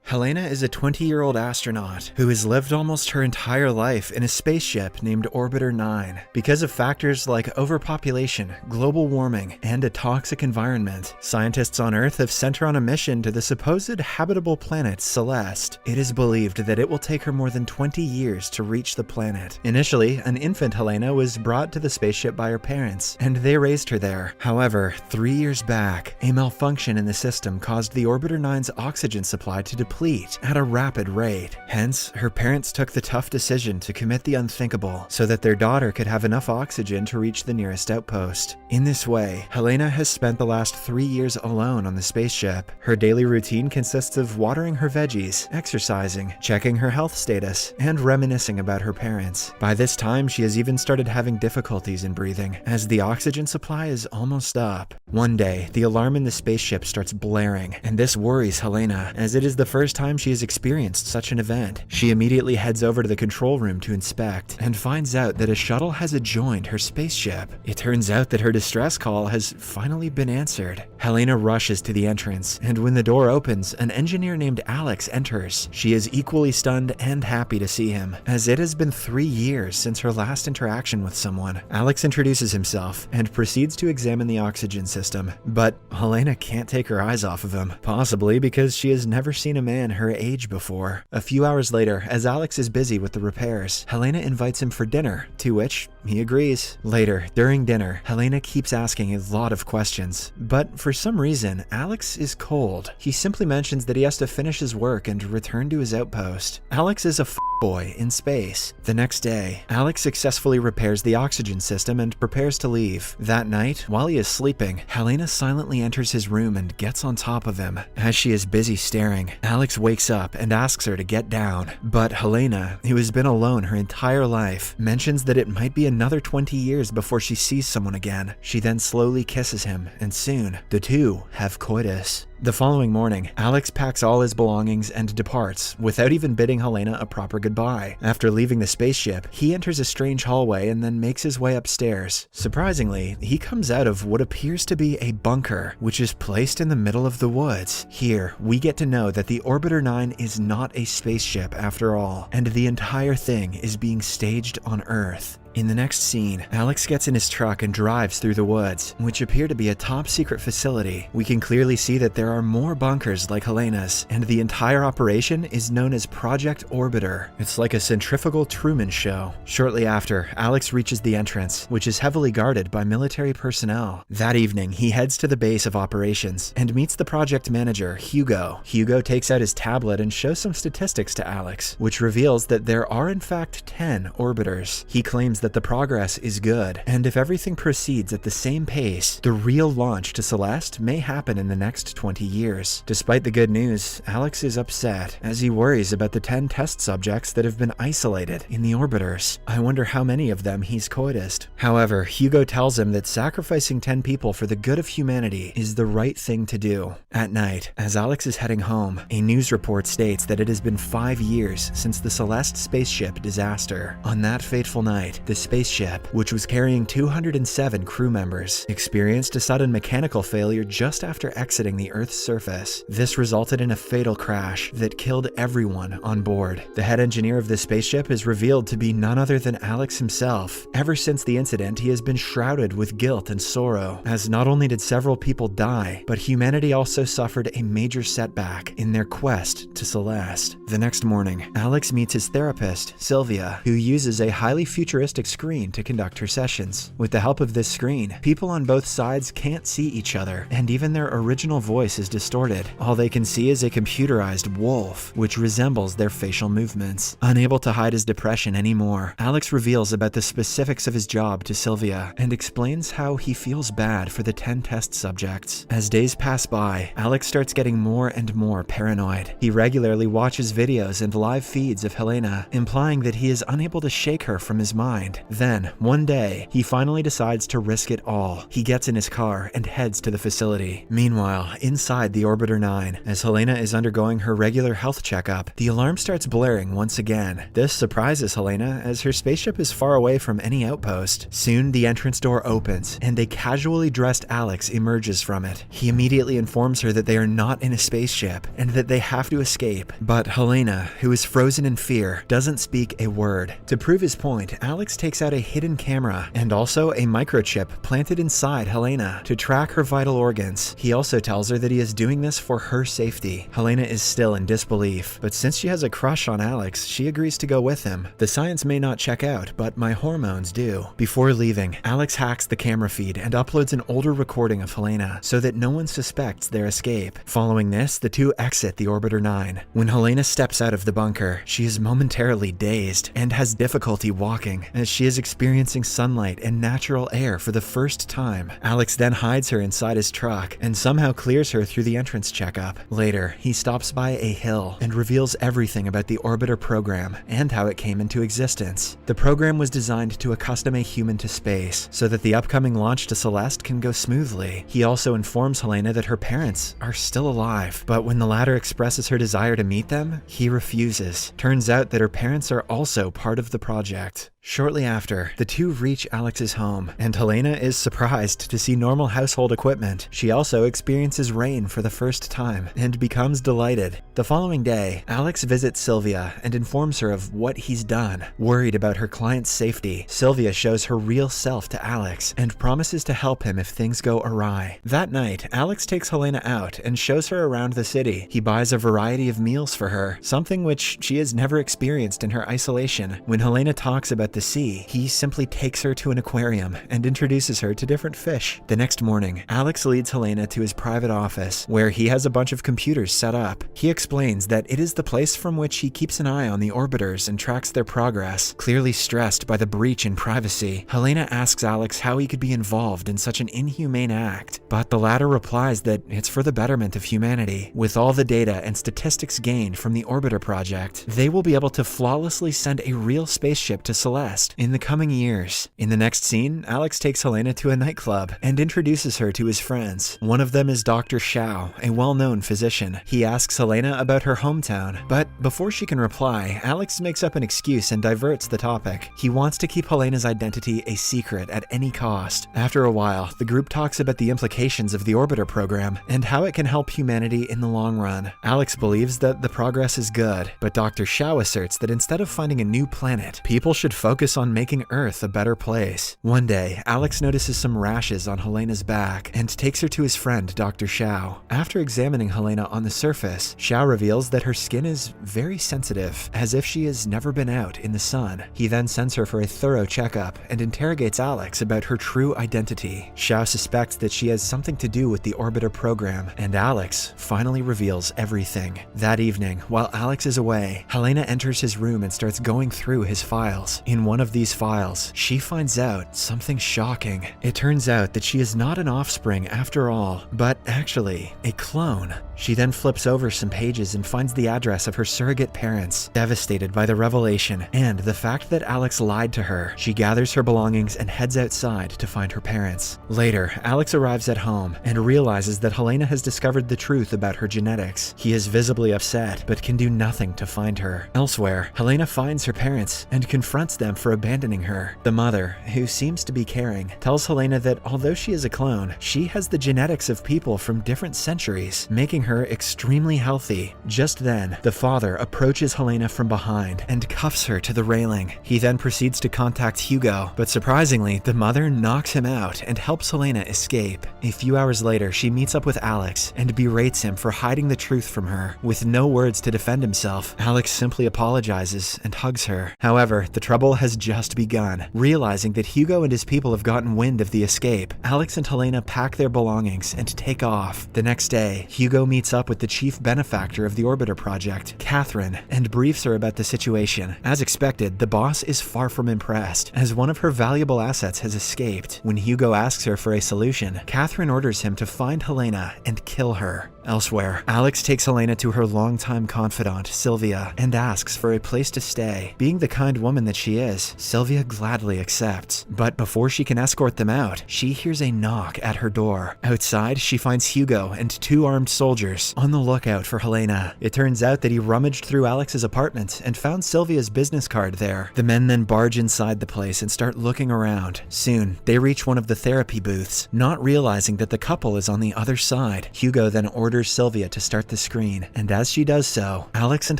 Helena is a 20-year-old astronaut who has lived almost her entire life in a spaceship named Orbiter 9. Because of factors like overpopulation, global warming, and a toxic environment, scientists on Earth have sent her on a mission to the supposed habitable planet Celeste. It is believed that it will take her more than 20 years to reach the planet. Initially, an infant Helena was brought to the spaceship by her parents, and they raised her there. However, 3 years back, a malfunction in the system caused the Orbiter 9's oxygen supply to deplete at a rapid rate. Hence, her parents took the tough decision to commit the unthinkable so that their daughter could have enough oxygen to reach the nearest outpost. In this way, Helena has spent the last 3 years alone on the spaceship. Her daily routine consists of watering her veggies, exercising, checking her health status, and reminiscing about her parents. By this time, she has even started having difficulties in breathing, as the oxygen supply is almost up. One day, the alarm in the spaceship starts blaring, and this worries Helena, as it is the first time she has experienced such an event. She immediately heads over to the control room to inspect, and finds out that a shuttle has adjoined her spaceship. It turns out that her distress call has finally been answered. Helena rushes to the entrance, and when the door opens, an engineer named Alex enters. She is equally stunned and happy to see him, as it has been 3 years since her last interaction with someone. Alex introduces himself, and proceeds to examine the oxygen system, but Helena can't take her eyes off of him, possibly because she has never seen a man her age before. A few hours later, as Alex is busy with the repairs, Helena invites him for dinner, to which he agrees. Later, during dinner, Helena keeps asking a lot of questions, but for some reason, Alex is cold. He simply mentions that he has to finish his work and return to his outpost. Alex is a boy in space. The next day, Alex successfully repairs the oxygen system and prepares to leave. That night, while he is sleeping, Helena silently enters his room and gets on top of him. As she is busy staring, Alex wakes up and asks her to get down. But Helena, who has been alone her entire life, mentions that it might be another 20 years before she sees someone again. She then slowly kisses him, and soon, the two have coitus. The following morning, Alex packs all his belongings and departs, without even bidding Helena a proper goodbye. After leaving the spaceship, he enters a strange hallway and then makes his way upstairs. Surprisingly, he comes out of what appears to be a bunker, which is placed in the middle of the woods. Here, we get to know that the Orbiter 9 is not a spaceship after all, and the entire thing is being staged on Earth. In the next scene, Alex gets in his truck and drives through the woods, which appear to be a top-secret facility. We can clearly see that there are more bunkers like Helena's, and the entire operation is known as Project Orbiter. It's like a centrifugal Truman show. Shortly after, Alex reaches the entrance, which is heavily guarded by military personnel. That evening, he heads to the base of operations and meets the project manager, Hugo. Hugo takes out his tablet and shows some statistics to Alex, which reveals that there are in fact 10 orbiters. He claims that the progress is good, and if everything proceeds at the same pace, the real launch to Celeste may happen in the next 20 years. Despite the good news, Alex is upset, as he worries about the 10 test subjects that have been isolated in the orbiters. I wonder how many of them he's coitused. However, Hugo tells him that sacrificing 10 people for the good of humanity is the right thing to do. At night, as Alex is heading home, a news report states that it has been 5 years since the Celeste spaceship disaster. On that fateful night, the spaceship, which was carrying 207 crew members, experienced a sudden mechanical failure just after exiting the Earth's surface. This resulted in a fatal crash that killed everyone on board. The head engineer of the spaceship is revealed to be none other than Alex himself. Ever since the incident, he has been shrouded with guilt and sorrow, as not only did several people die, but humanity also suffered a major setback in their quest to Celeste. The next morning, Alex meets his therapist, Sylvia, who uses a highly futuristic screen to conduct her sessions. With the help of this screen, people on both sides can't see each other, and even their original voice is distorted. All they can see is a computerized wolf, which resembles their facial movements. Unable to hide his depression anymore, Alex reveals about the specifics of his job to Sylvia, and explains how he feels bad for the 10 test subjects. As days pass by, Alex starts getting more and more paranoid. He regularly watches videos and live feeds of Helena, implying that he is unable to shake her from his mind. Then, one day, he finally decides to risk it all. He gets in his car and heads to the facility. Meanwhile, inside the Orbiter 9, as Helena is undergoing her regular health checkup, the alarm starts blaring once again. This surprises Helena as her spaceship is far away from any outpost. Soon, the entrance door opens, and a casually dressed Alex emerges from it. He immediately informs her that they are not in a spaceship, and that they have to escape. But Helena, who is frozen in fear, doesn't speak a word. To prove his point, Alex takes out a hidden camera, and also a microchip planted inside Helena to track her vital organs. He also tells her that he is doing this for her safety. Helena is still in disbelief, but since she has a crush on Alex, she agrees to go with him. The science may not check out, but my hormones do. Before leaving, Alex hacks the camera feed and uploads an older recording of Helena so that no one suspects their escape. Following this, the two exit the Orbiter 9. When Helena steps out of the bunker, she is momentarily dazed and has difficulty walking as she is experiencing sunlight and natural air for the first time. Alex then hides her inside his truck and somehow clears her through the entrance checkup. Later, he stops by a hill and reveals everything about the Orbiter program and how it came into existence. The program was designed to accustom a human to space so that the upcoming launch to Celeste can go smoothly. He also informs Helena that her parents are still alive, but when the latter expresses her desire to meet them, he refuses. Turns out that her parents are also part of the project. Shortly after, the two reach Alex's home, and Helena is surprised to see normal household equipment. She also experiences rain for the first time, and becomes delighted. The following day, Alex visits Sylvia and informs her of what he's done. Worried about her client's safety, Sylvia shows her real self to Alex, and promises to help him if things go awry. That night, Alex takes Helena out and shows her around the city. He buys a variety of meals for her, something which she has never experienced in her isolation. When Helena talks about the sea, he simply takes her to an aquarium and introduces her to different fish. The next morning, Alex leads Helena to his private office, where he has a bunch of computers set up. He explains that it is the place from which he keeps an eye on the orbiters and tracks their progress. Clearly stressed by the breach in privacy, Helena asks Alex how he could be involved in such an inhumane act, but the latter replies that it's for the betterment of humanity. With all the data and statistics gained from the Orbiter project, they will be able to flawlessly send a real spaceship to Celeste in the coming years. In the next scene, Alex takes Helena to a nightclub and introduces her to his friends. One of them is Dr. Shao, a well-known physician. He asks Helena about her hometown, but before she can reply, Alex makes up an excuse and diverts the topic. He wants to keep Helena's identity a secret at any cost. After a while, the group talks about the implications of the Orbiter program and how it can help humanity in the long run. Alex believes that the progress is good, but Dr. Shao asserts that instead of finding a new planet, people should focus on making Earth a better place. One day, Alex notices some rashes on Helena's back and takes her to his friend, Dr. Shao. After examining Helena on the surface, Shao reveals that her skin is very sensitive, as if she has never been out in the sun. He then sends her for a thorough checkup and interrogates Alex about her true identity. Shao suspects that she has something to do with the Orbiter program, and Alex finally reveals everything. That evening, while Alex is away, Helena enters his room and starts going through his files. In one of these files, she finds out something shocking. It turns out that she is not an offspring after all, but actually a clone. She then flips over some pages and finds the address of her surrogate parents. Devastated by the revelation and the fact that Alex lied to her, she gathers her belongings and heads outside to find her parents. Later, Alex arrives at home and realizes that Helena has discovered the truth about her genetics. He is visibly upset, but can do nothing to find her. Elsewhere, Helena finds her parents and confronts them for abandoning her. The mother, who seems to be caring, tells Helena that although she is a clone, she has the genetics of people from different centuries, making her extremely healthy. Just then, the father approaches Helena from behind and cuffs her to the railing. He then proceeds to contact Hugo, but surprisingly, the mother knocks him out and helps Helena escape. A few hours later, she meets up with Alex and berates him for hiding the truth from her. With no words to defend himself, Alex simply apologizes and hugs her. However, the trouble has just begun. Realizing that Hugo and his people have gotten wind of the escape, Alex and Helena pack their belongings and take off. The next day, Hugo meets up with the chief benefactor of the Orbiter project, Catherine, and briefs her about the situation. As expected, the boss is far from impressed, as one of her valuable assets has escaped. When Hugo asks her for a solution, Catherine orders him to find Helena and kill her. Elsewhere, Alex takes Helena to her longtime confidant, Sylvia, and asks for a place to stay. Being the kind woman that she is, Sylvia gladly accepts. But before she can escort them out, she hears a knock at her door. Outside, she finds Hugo and 2 armed soldiers on the lookout for Helena. It turns out that he rummaged through Alex's apartment and found Sylvia's business card there. The men then barge inside the place and start looking around. Soon, they reach one of the therapy booths, not realizing that the couple is on the other side. Hugo then orders Sylvia to start the screen, and as she does so, Alex and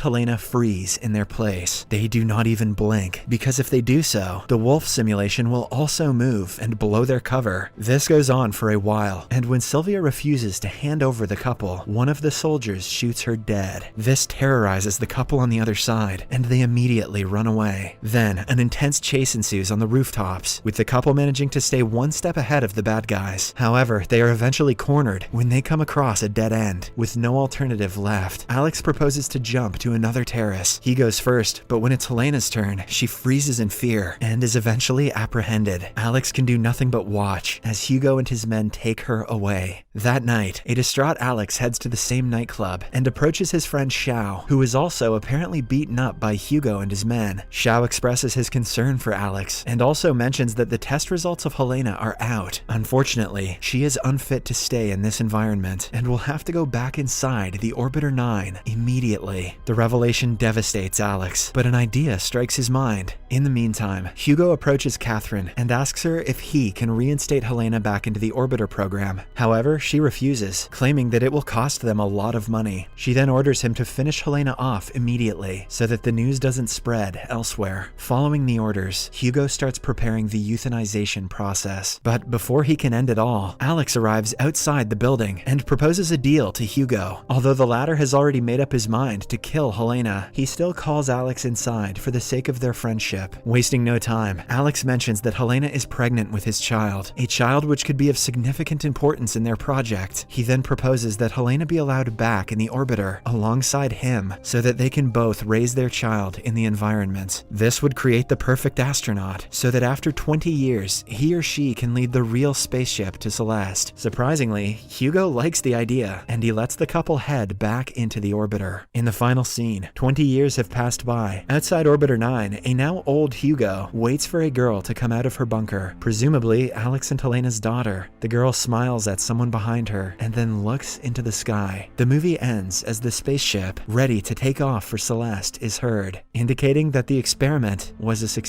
Helena freeze in their place. They do not even blink, because if they do so, the wolf simulation will also move and blow their cover. This goes on for a while, and when Sylvia refuses to hand over the couple, one of the soldiers shoots her dead. This terrorizes the couple on the other side, and they immediately run away. Then, an intense chase ensues on the rooftops, with the couple managing to stay one step ahead of the bad guys. However, they are eventually cornered when they come across a dead end. With no alternative left, Alex proposes to jump to another terrace. He goes first, but when it's Helena's turn, she freezes in fear and is eventually apprehended. Alex can do nothing but watch as Hugo and his men take her away. That night, a distraught Alex heads to the same nightclub and approaches his friend Xiao, who is also apparently beaten up by Hugo and his men. Xiao expresses his concern for Alex and also mentions that the test results of Helena are out. Unfortunately, she is unfit to stay in this environment and will have to go back inside the Orbiter 9 immediately. The revelation devastates Alex, but an idea strikes his mind. In the meantime, Hugo approaches Catherine and asks her if he can reinstate Helena back into the Orbiter program. However, she refuses, claiming that it will cost them a lot of money. She then orders him to finish Helena off immediately so that the news doesn't spread elsewhere. Following the orders, Hugo starts preparing the euthanization process. But before he can end it all, Alex arrives outside the building and proposes a deal to Hugo. Although the latter has already made up his mind to kill Helena, he still calls Alex inside for the sake of their friendship. Wasting no time, Alex mentions that Helena is pregnant with his child, a child which could be of significant importance in their project. He then proposes that Helena be allowed back in the Orbiter alongside him so that they can both raise their child in the environment. This would create the perfect astronaut so that after 20 years, he or she can lead the real spaceship to Celeste. Surprisingly, Hugo likes the idea and he lets the couple head back into the Orbiter. In the final scene, 20 years have passed by. Outside Orbiter 9, a now old Hugo waits for a girl to come out of her bunker, presumably Alex and Helena's daughter. The girl smiles at someone behind her and then looks into the sky. The movie ends as the spaceship, ready to take off for Celeste, is heard, indicating that the experiment was a success.